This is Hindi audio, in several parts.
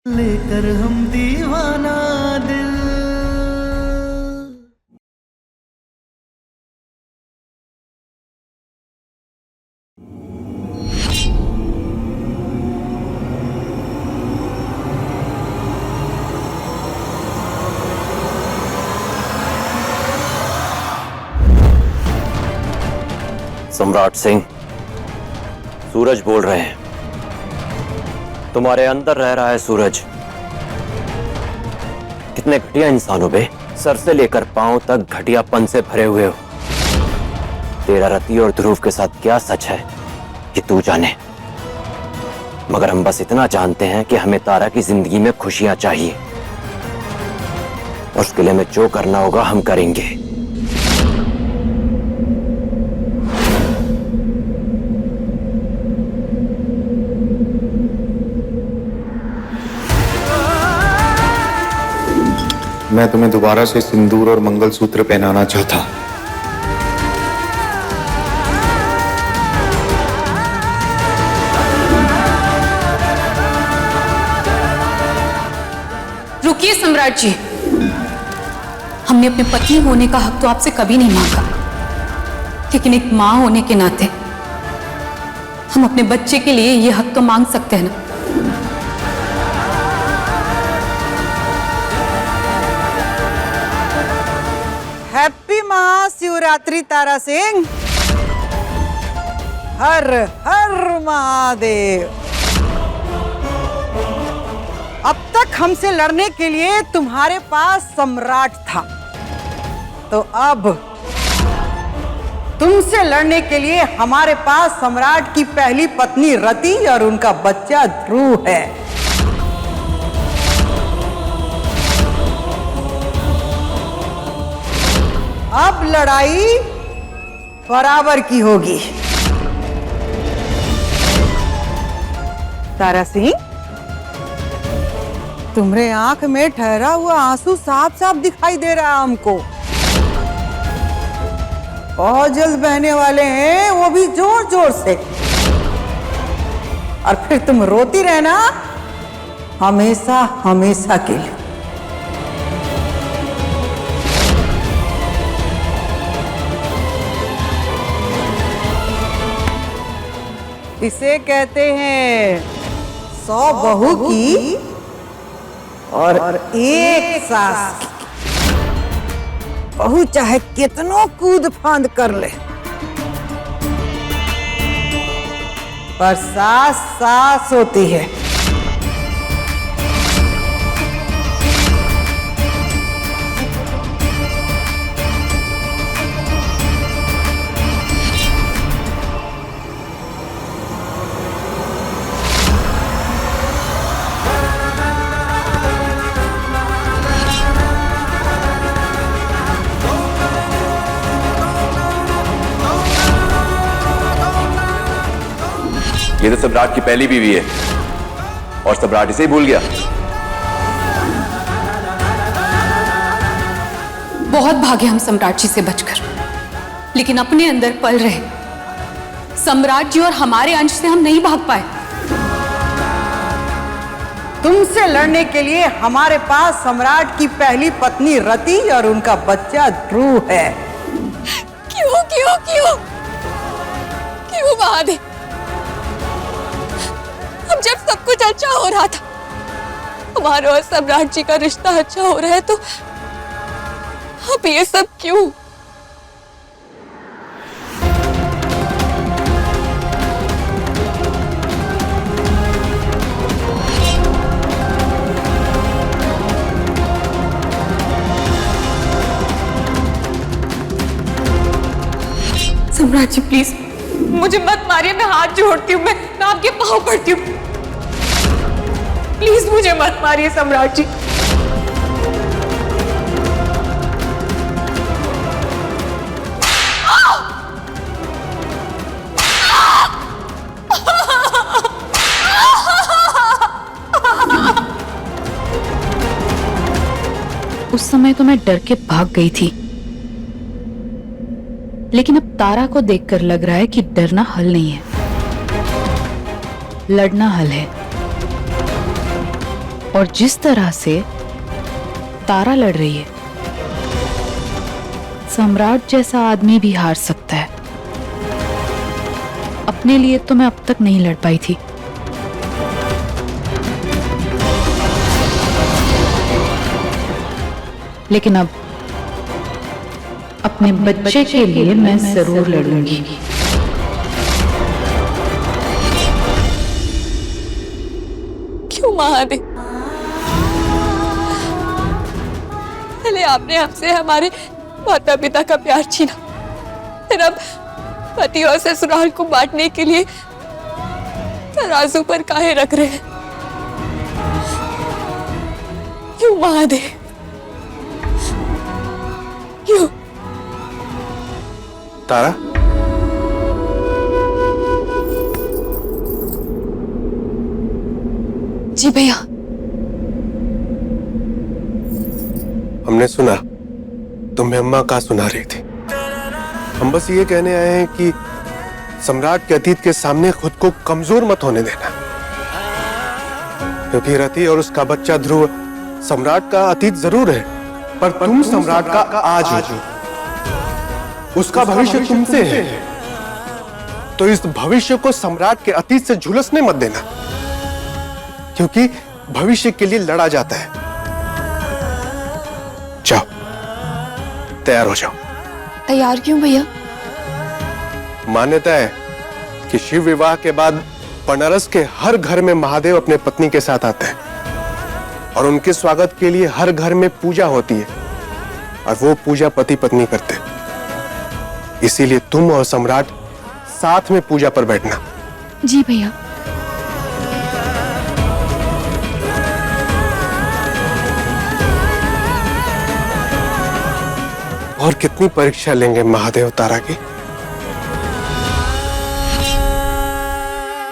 लेकर हम दीवाना दिल। सम्राट सिंह, सूरज बोल रहे हैं। तुम्हारे अंदर रह रहा है सूरज। कितने घटिया इंसान हो बे, सर से लेकर पांव तक घटियापन से भरे हुए हो। तेरा रति और ध्रुव के साथ क्या सच है कि तू जाने, मगर हम बस इतना जानते हैं कि हमें तारा की जिंदगी में खुशियां चाहिए और उसके लिए हमें जो करना होगा हम करेंगे। मैं तुम्हें दोबारा से सिंदूर और मंगलसूत्र पहनाना चाहता। रुकिए सम्राट जी, हमने अपने पति होने का हक तो आपसे कभी नहीं मांगा, लेकिन एक मां होने के नाते हम अपने बच्चे के लिए यह हक तो मांग सकते हैं ना। हैप्पी महाशिवरात्रि तारा सिंह। हर हर महादेव। अब तक हमसे लड़ने के लिए तुम्हारे पास सम्राट था, तो अब तुमसे लड़ने के लिए हमारे पास सम्राट की पहली पत्नी रति और उनका बच्चा ध्रुव है। अब लड़ाई बराबर की होगी। तारा सिंह, तुम्हारे आंख में ठहरा हुआ आंसू साफ साफ दिखाई दे रहा है हमको। बहुत जल्द बहने वाले हैं, वो भी जोर जोर से। और फिर तुम रोती रहना हमेशा हमेशा के लिए। इसे कहते हैं 100 बहू की और एक सास। बहू चाहे कितनों कूद फांद कर ले, पर सास सास होती है। ये तो सम्राट की पहली बीवी है और सम्राट इसे ही भूल गया। बहुत भागे हम सम्राट जी से बचकर, लेकिन अपने अंदर पल रहे सम्राट जी और हमारे अंश से हम नहीं भाग पाए। तुमसे लड़ने के लिए हमारे पास सम्राट की पहली पत्नी रति और उनका बच्चा ध्रुव है। क्यों क्यों क्यों क्यों महादेव? अब जब सब कुछ अच्छा हो रहा था, हमारे और सम्राट जी का रिश्ता अच्छा हो रहा है, तो अब ये सब क्यों? सम्राट जी प्लीज मुझे मत मारिए, मैं हाथ जोड़ती हूँ, मैं आपके पाँव पड़ती हूँ। प्लीज मुझे मत मारिए सम्राट जी। उस समय तो मैं डर के भाग गई थी, लेकिन अब तारा को देखकर लग रहा है कि डरना हल नहीं है, लड़ना हल है। और जिस तरह से तारा लड़ रही है, सम्राट जैसा आदमी भी हार सकता है। अपने लिए तो मैं अब तक नहीं लड़ पाई थी, लेकिन अब अपने बच्चे के लिए मैं जरूर लड़ूंगी। क्यों महादेव? पहले आपने हमसे हमारे माता पिता का प्यार छीना, फिर अब पति और ससुराल को बांटने के लिए तराजू पर काहे रख रहे हैं? क्यों महादेव, क्यों? तारा, जी भैया। हमने सुना तुम्हें अम्मा का सुना रही थी। हम बस ये कहने आए हैं कि सम्राट के अतीत के सामने खुद को कमजोर मत होने देना, क्योंकि रति और उसका बच्चा ध्रुव सम्राट का अतीत जरूर है, पर तुम सम्राट का आज हो। उसका भविष्य तुमसे है, तो इस भविष्य को सम्राट के अतीत से झुलसने मत देना, क्योंकि भविष्य के लिए लड़ा जाता है। जाओ, तैयार हो जाओ। तैयार क्यों भैया? मान्यता है कि शिव विवाह के बाद बनारस के हर घर में महादेव अपने पत्नी के साथ आते हैं और उनके स्वागत के लिए हर घर में पूजा होती है, और वो पूजा पति पत्नी करते हैं। इसीलिए तुम और सम्राट साथ में पूजा पर बैठना। जी भैया। और कितनी परीक्षा लेंगे महादेव तारा की?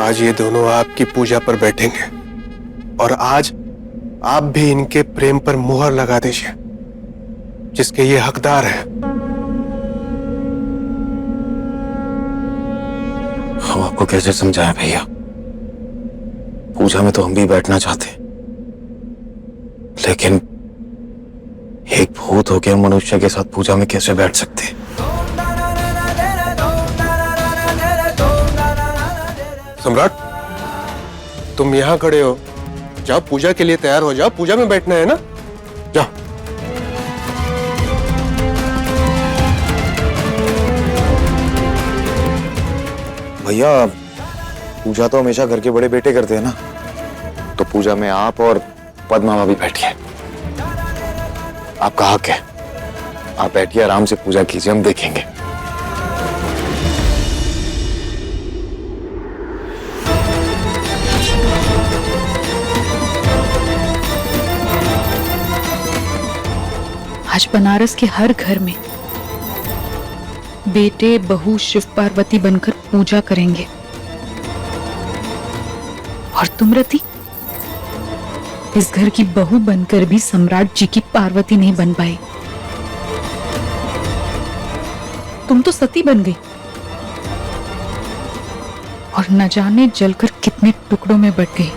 आज ये दोनों आपकी पूजा पर बैठेंगे, और आज आप भी इनके प्रेम पर मुहर लगा दीजिए, जिसके ये हकदार है। हम आपको कैसे समझाएं भैया? पूजा में तो हम भी बैठना चाहते, लेकिन एक भूत होकर मनुष्य के साथ पूजा में कैसे बैठ सकते? सम्राट, तुम यहां खड़े हो, जाओ पूजा के लिए तैयार हो जाओ। पूजा में बैठना है ना, जाओ। भैया, पूजा तो हमेशा घर के बड़े बेटे करते हैं ना, तो पूजा में आप और पद्मा भाभी बैठिए। आपका हक है, आप बैठिए, आराम से पूजा कीजिए, हम देखेंगे। आज बनारस के हर घर में बेटे बहू शिव पार्वती बनकर पूजा करेंगे, और तुम रति इस घर की बहू बनकर भी सम्राट जी की पार्वती नहीं बन पाई। तुम तो सती बन गई, और न जाने जलकर कितने टुकड़ों में बट गई।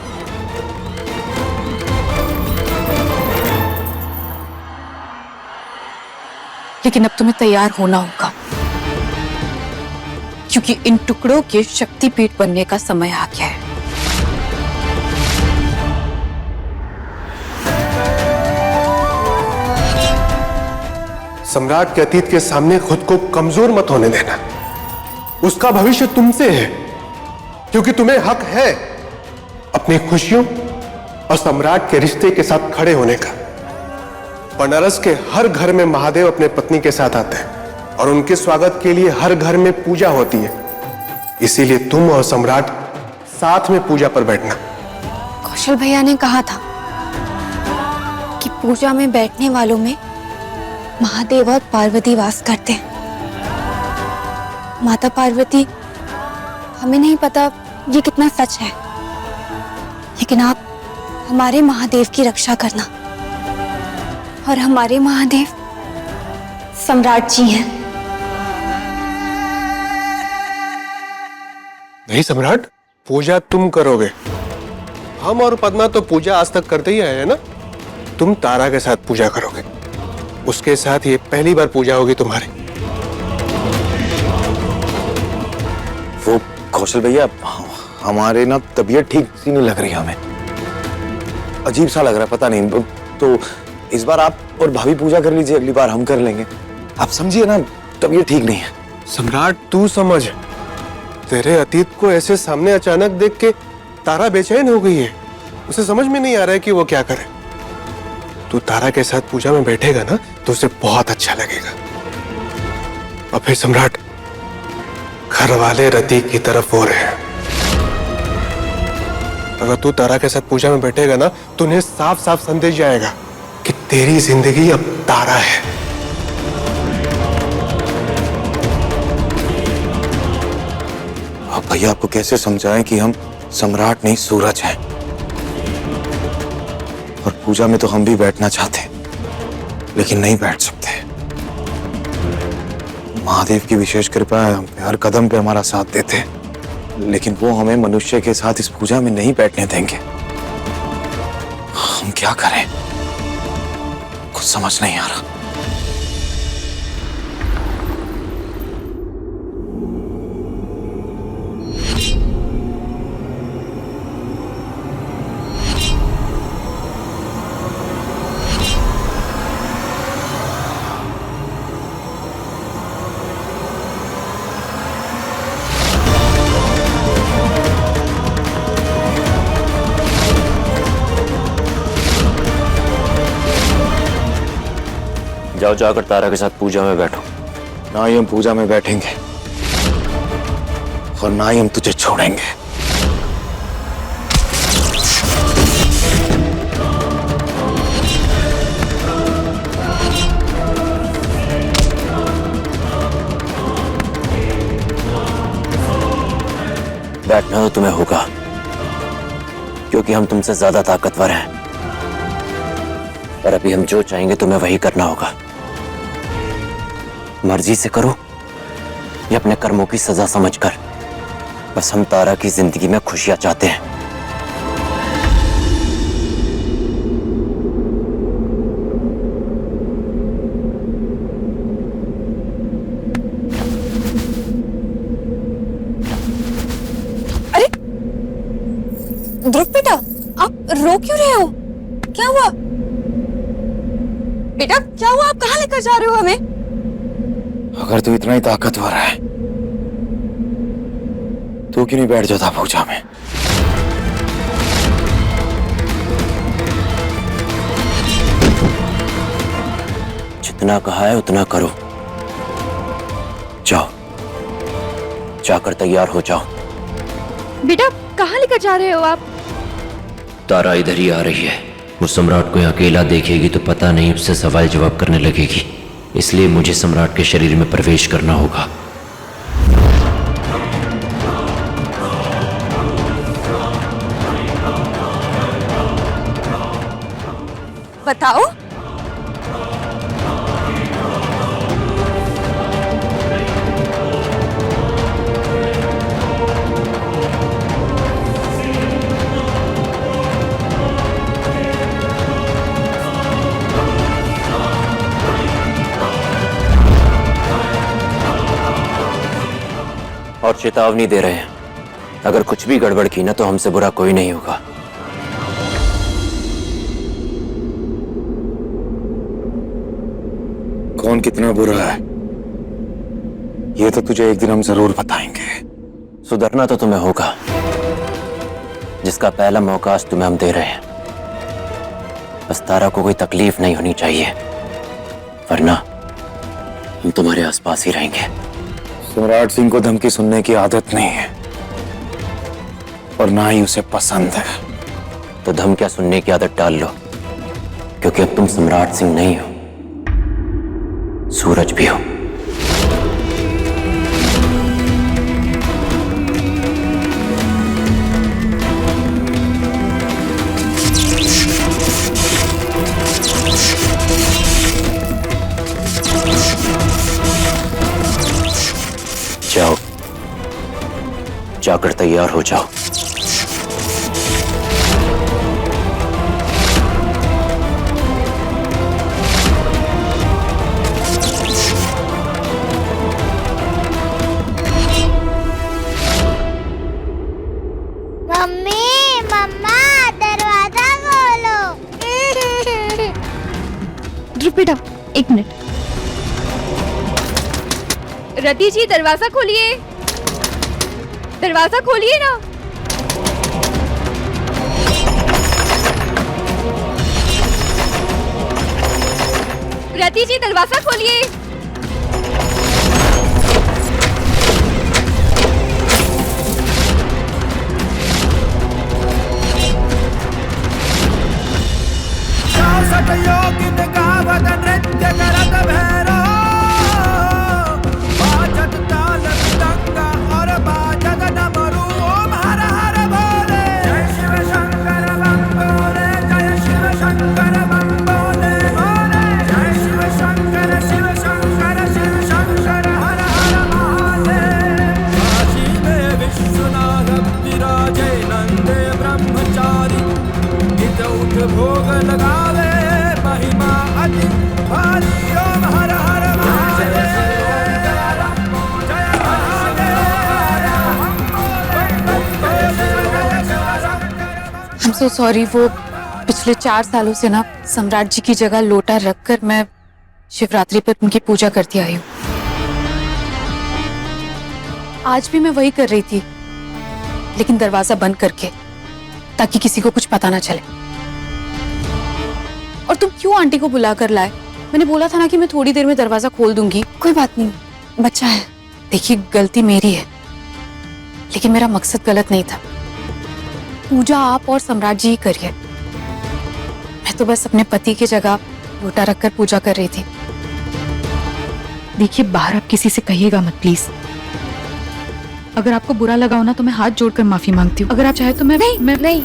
लेकिन अब तुम्हें तैयार होना होगा, क्योंकि इन टुकड़ों के शक्तिपीठ बनने का समय आ गया है। सम्राट के अतीत के सामने खुद को कमजोर मत होने देना। उसका भविष्य तुमसे है, क्योंकि तुम्हें हक है अपनी खुशियों और सम्राट के रिश्ते के साथ खड़े होने का। बनारस के हर घर में महादेव अपने पत्नी के साथ आते हैं, और उनके स्वागत के लिए हर घर में पूजा होती है। इसीलिए तुम और सम्राट साथ में पूजा पर बैठना। कौशल भैया ने कहा था कि पूजा में बैठने वालों में महादेव और पार्वती वास करते हैं। माता पार्वती, हमें नहीं पता ये कितना सच है, लेकिन आप हमारे महादेव की रक्षा करना, और हमारे महादेव सम्राट जी हैं। नहीं सम्राट, पूजा तुम करोगे, हम और पद्मा तो पूजा आज तक करते ही आए हैं ना। तुम तारा के साथ पूजा करोगे, उसके साथ ये पहली बार पूजा होगी तुम्हारी। वो कौशल भैया, हमारे ना तबीयत ठीक सी नहीं लग रही, हमें अजीब सा लग रहा है, पता नहीं। तो इस बार आप और भाभी पूजा कर लीजिए, अगली बार हम कर लेंगे। आप समझिए ना, तबीयत ठीक नहीं है। सम्राट तू समझ, तेरे अतीत को ऐसे सामने अचानक देख के तारा बेचैन हो गई है। उसे समझ में नहीं आ रहा है कि वो क्या करे। तू तारा के साथ पूजा में बैठेगा ना तो उसे बहुत अच्छा लगेगा। और फिर सम्राट, घर वाले रति की तरफ हो रहे हैं। अगर तू तारा के साथ पूजा में बैठेगा ना तो उन्हें साफ साफ संदेश जाएगा कि तेरी जिंदगी अब तारा है। अब भैया आपको कैसे समझाएं कि हम सम्राट नहीं सूरज हैं। और पूजा में तो हम भी बैठना चाहते लेकिन नहीं बैठ सकते। महादेव की विशेष कृपा है, हम पे हर कदम पे हमारा साथ देते, लेकिन वो हमें मनुष्य के साथ इस पूजा में नहीं बैठने देंगे। हम क्या करें, कुछ समझ नहीं आ रहा। जाओ, जाकर तारा के साथ पूजा में बैठो। ना ही हम पूजा में बैठेंगे और ना ही हम तुझे छोड़ेंगे। बैठना तो तुम्हें होगा क्योंकि हम तुमसे ज्यादा ताकतवर हैं। और अभी हम जो चाहेंगे तुम्हें वही करना होगा। मर्जी से करो या अपने कर्मों की सजा समझकर। बस हम तारा की जिंदगी में खुशियां चाहते हैं। अरे ध्रुव बेटा, आप रो क्यों रहे हो? क्या हुआ बेटा, क्या हुआ? आप कहाँ लेकर जा रहे हो हमें? अगर तू इतना ही ताकतवर है तो क्यों नहीं बैठ जाता पूजा में? जितना कहा है उतना करो। जाओ, जाकर तैयार हो जाओ। बेटा कहाँ लेकर जा रहे हो आप? तारा इधर ही आ रही है। वो सम्राट को यहाँ अकेला देखेगी तो पता नहीं उससे सवाल जवाब करने लगेगी। इसलिए मुझे सम्राट के शरीर में प्रवेश करना होगा। बताओ। और चेतावनी दे रहे हैं, अगर कुछ भी गड़बड़ की ना तो हमसे बुरा कोई नहीं होगा। कौन कितना बुरा है ये तो तुझे एक दिन हम जरूर बताएंगे। सुधरना तो तुम्हें होगा, जिसका पहला मौका आज तुम्हें हम दे रहे हैं। बस तारा को कोई तकलीफ नहीं होनी चाहिए, वरना हम तुम्हारे आसपास ही रहेंगे। सम्राट सिंह को धमकी सुनने की आदत नहीं है और ना ही उसे पसंद है। तो धमकियां सुनने की आदत डाल लो, क्योंकि अब तुम सम्राट सिंह नहीं हो, सूरज भी हो। जाओ, जाकर तैयार हो जाओ। बेटा, एक मिनट। रति जी, दरवाजा खोलिए, दरवाजा खोलिए ना। रति जी, दरवाजा खोलिए। भोग लगावे महिमा अति भारी। ओम हर हर I'm so sorry, वो पिछले 4 सालों से ना सम्राट जी की जगह लोटा रखकर मैं शिवरात्रि पर उनकी पूजा करती आई हूँ। आज भी मैं वही कर रही थी, लेकिन दरवाजा बंद करके, ताकि किसी को कुछ पता ना चले। और तुम क्यों आंटी को बुला कर लाए? मैंने बोला था ना कि मैं थोड़ी देर में दरवाजा खोल दूंगी। कोई बात नहीं, बच्चा है। देखिए, गलती मेरी है, लेकिन मेरा मकसद गलत नहीं था। पूजा आप और सम्राट जी ही करिए, मैं तो बस अपने पति की जगह लोटा रखकर पूजा कर रही थी। देखिए, बाहर आप किसी से कहिएगा मत प्लीज। अगर आपको बुरा लगा हो ना तो मैं हाथ जोड़कर माफी मांगती हूँ। अगर आप चाहे तो मैं नहीं।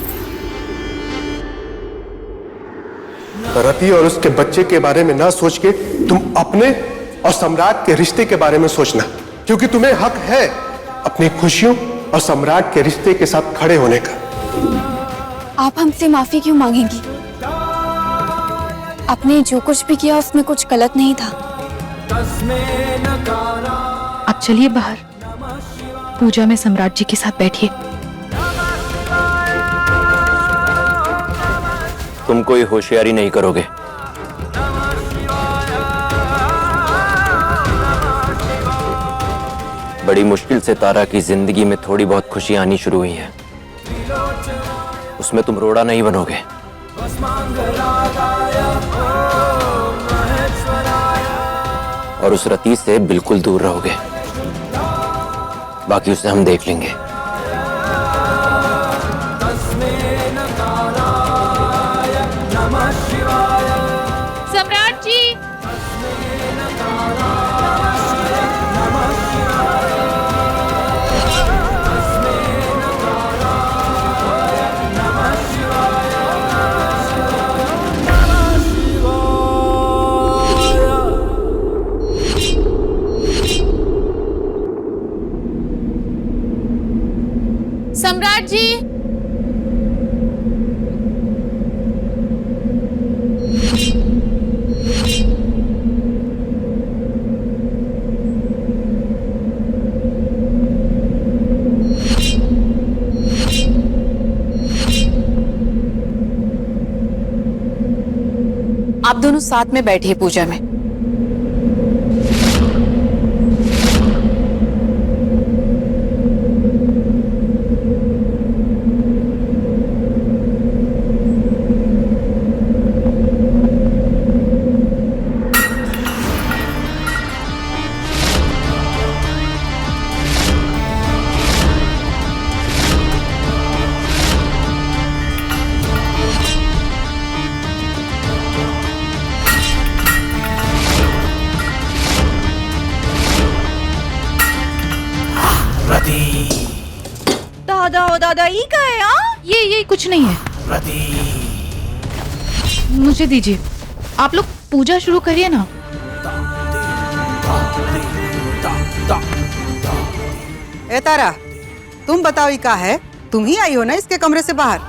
रति और उसके बच्चे के बारे में ना सोच के तुम अपने और सम्राट के रिश्ते के बारे में सोचना, क्योंकि तुम्हें हक है अपनी खुशियों और सम्राट के रिश्ते के साथ खड़े होने का। आप हमसे माफी क्यों मांगेंगी? आपने जो कुछ भी किया उसमें कुछ गलत नहीं था। आप चलिए बाहर, पूजा में सम्राट जी के साथ बैठिए। तुम कोई होशियारी नहीं करोगे। बड़ी मुश्किल से तारा की जिंदगी में थोड़ी बहुत खुशियां आनी शुरू हुई हैं। उसमें तुम रोड़ा नहीं बनोगे। और उस रति से बिल्कुल दूर रहोगे। बाकी उसे हम देख लेंगे। सम्राट जी, सम्राट जी, आप दोनों साथ में बैठिए पूजा में। दादा ई का है? ये कुछ नहीं है। मुझे दीजिए, आप लोग पूजा शुरू करिए ना। ए तारा, तुम बताओ ई का है? तुम ही आई हो ना इसके कमरे से बाहर?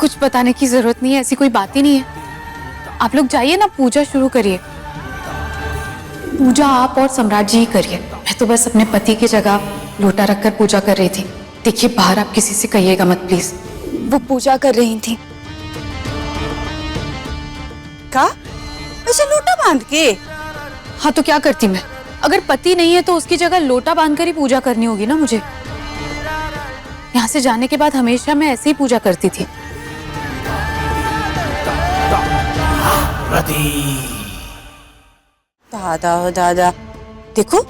कुछ बताने की जरूरत नहीं है, ऐसी कोई बात ही नहीं है। आप लोग जाइए ना, पूजा शुरू करिए। पूजा आप और सम्राट जी ही करिए, मैं तो बस अपने पति की जगह लोटा रखकर पूजा कर रही थी। देखिए, बाहर आप किसी से कहिएगा मत प्लीज। वो पूजा कर रही थी। का? वैसे लोटा बांध के। हाँ तो क्या करती मैं? अगर पति नहीं है तो उसकी जगह लोटा बांधकर ही पूजा करनी होगी ना मुझे। यहाँ से जाने के बाद हमेशा मैं ऐसे ही पूजा करती थी। दादा हो दादा, देखो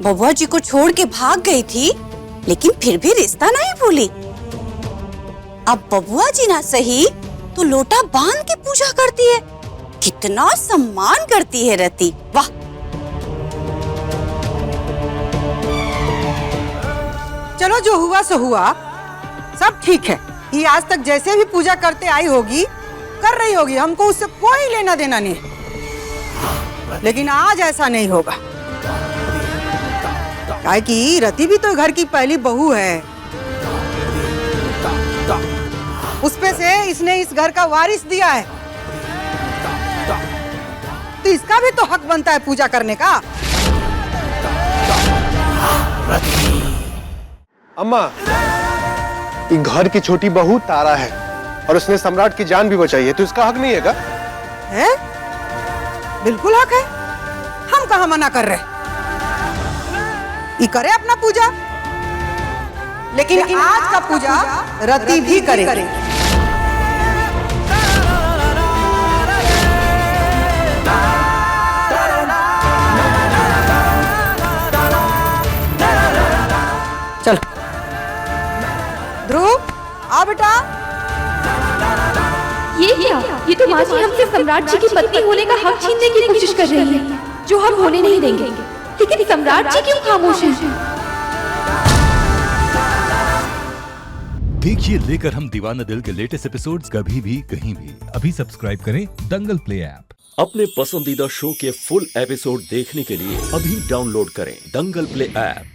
बबुआ जी को छोड़ के भाग गई थी, लेकिन फिर भी रिश्ता नहीं भूली। अब बबुआ जी ना सही तो लोटा बांध के पूजा करती है। कितना सम्मान करती है रति, वाह। चलो जो हुआ सो हुआ, सब ठीक है। ये आज तक जैसे भी पूजा करते आई होगी, कर रही होगी, हमको उससे कोई लेना देना नहीं। लेकिन आज ऐसा नहीं होगा, काहे कि रति भी तो घर की पहली बहू है। उसपे से इसने इस घर का वारिस दिया है, तो इसका भी तो हक बनता है पूजा करने का। अम्मा, ये घर की छोटी बहू तारा है और उसने सम्राट की जान भी बचाई है, तो इसका हक नहीं है क्या? है? बिल्कुल हक है, हम कहाँ मना कर रहे। ये करे अपना पूजा, लेकिन आज का पूजा रति भी करेगी। चल ध्रुव, आ बेटा। ये क्या? ये तो माँ जी हमसे सम्राट जी की पत्नी होने का हक छीनने की कोशिश कर रही है, जो हम होने नहीं देंगे। लेकिन सम्राट जी क्यों खामोश हैं? देखिए लेकर हम दीवाना दिल के लेटेस्ट एपिसोड्स कभी भी कहीं भी। अभी सब्सक्राइब करें दंगल प्ले ऐप। अपने पसंदीदा शो के फुल एपिसोड देखने के लिए अभी डाउनलोड करें दंगल प्ले ऐप।